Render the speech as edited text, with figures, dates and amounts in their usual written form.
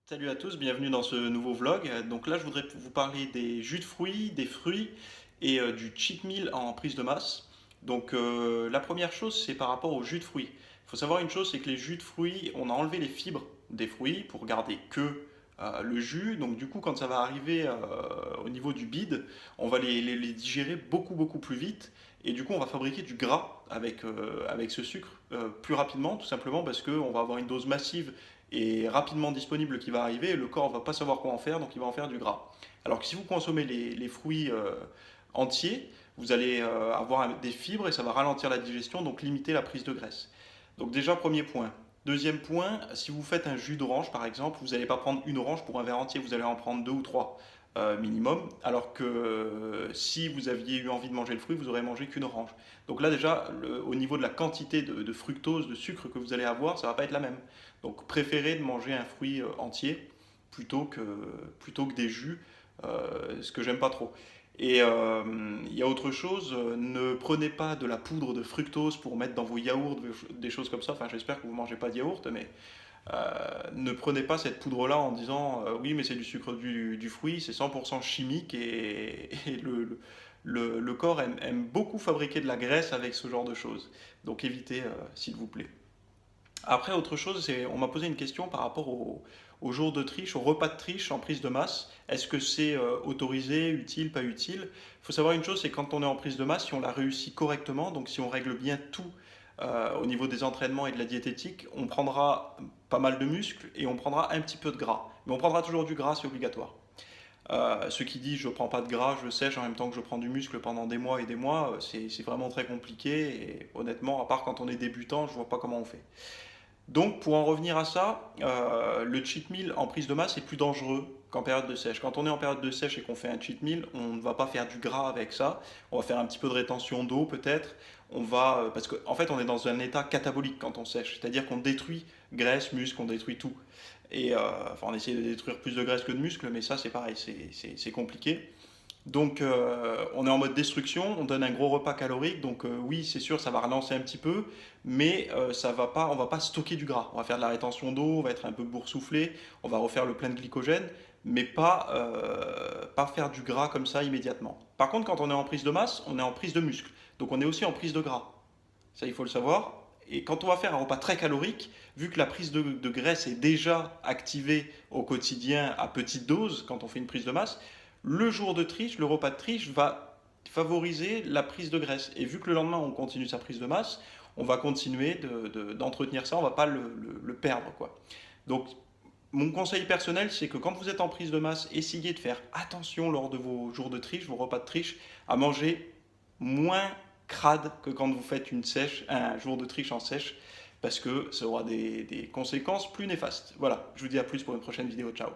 Salut à tous, bienvenue dans ce nouveau vlog. Donc là, je voudrais vous parler des jus de fruits, des fruits et du cheat meal en prise de masse. Donc la première chose, c'est par rapport aux jus de fruits. Il faut savoir une chose, c'est que les jus de fruits, on a enlevé les fibres des fruits pour garder que le jus. Donc du coup, quand ça va arriver au niveau du bide, on va les digérer beaucoup plus vite. Et du coup, on va fabriquer du gras avec ce sucre plus rapidement, tout simplement parce qu'on va avoir une dose massive et rapidement disponible qui va arriver et le corps ne va pas savoir quoi en faire, donc il va en faire du gras. Alors que si vous consommez les fruits entiers, vous allez avoir des fibres et ça va ralentir la digestion, donc limiter la prise de graisse. Donc déjà, premier point. Deuxième point, si vous faites un jus d'orange par exemple, vous n'allez pas prendre une orange pour un verre entier, vous allez en prendre deux ou trois minimum, alors que si vous aviez eu envie de manger le fruit, vous aurez mangé qu'une orange. Donc là déjà, au niveau de la quantité de fructose, de sucre que vous allez avoir, ça va pas être la même. Donc préférez de manger un fruit entier plutôt que des jus, ce que j'aime pas trop. Et il y a autre chose, ne prenez pas de la poudre de fructose pour mettre dans vos yaourts, des choses comme ça. Enfin, j'espère que vous ne mangez pas de yaourt, mais ne prenez pas cette poudre-là en disant oui, mais c'est du sucre du fruit, c'est 100% chimique et le corps aime beaucoup fabriquer de la graisse avec ce genre de choses. Donc évitez, s'il vous plaît. Après, autre chose, c'est on m'a posé une question par rapport au jour de triche, au repas de triche en prise de masse. Est-ce que c'est autorisé, utile, pas utile? Il faut savoir une chose, c'est quand on est en prise de masse, si on la réussit correctement, donc si on règle bien tout au niveau des entraînements et de la diététique, on prendra pas mal de muscles et on prendra un petit peu de gras. Mais on prendra toujours du gras, c'est obligatoire. Ce qui dit je prends pas de gras, je sèche en même temps que je prends du muscle pendant des mois et des mois, c'est vraiment très compliqué et honnêtement, à part quand on est débutant, je vois pas comment on fait. Donc, pour en revenir à ça, le cheat meal en prise de masse est plus dangereux qu'en période de sèche. Quand on est en période de sèche et qu'on fait un cheat meal, on ne va pas faire du gras avec ça. On va faire un petit peu de rétention d'eau peut-être. Parce qu'en fait, on est dans un état catabolique quand on sèche, c'est-à-dire qu'on détruit graisse, muscle, on détruit tout. Et enfin, on essaie de détruire plus de graisse que de muscle, mais ça, c'est pareil, c'est compliqué. Donc on est en mode destruction, on donne un gros repas calorique, donc oui c'est sûr ça va relancer un petit peu, mais ça va pas, on va pas stocker du gras. On va faire de la rétention d'eau, on va être un peu boursouflé, on va refaire le plein de glycogène, mais pas faire du gras comme ça immédiatement. Par contre quand on est en prise de masse, on est en prise de muscle, donc on est aussi en prise de gras. Ça il faut le savoir. Et quand on va faire un repas très calorique, vu que la prise de graisse est déjà activée au quotidien à petite dose quand on fait une prise de masse, le jour de triche, le repas de triche va favoriser la prise de graisse. Et vu que le lendemain on continue sa prise de masse, on va continuer d'entretenir ça, on ne va pas le perdre, quoi. Donc mon conseil personnel, c'est que quand vous êtes en prise de masse, essayez de faire attention lors de vos jours de triche, vos repas de triche, à manger moins crade que quand vous faites un jour de triche en sèche, parce que ça aura des conséquences plus néfastes. Voilà, je vous dis à plus pour une prochaine vidéo, ciao.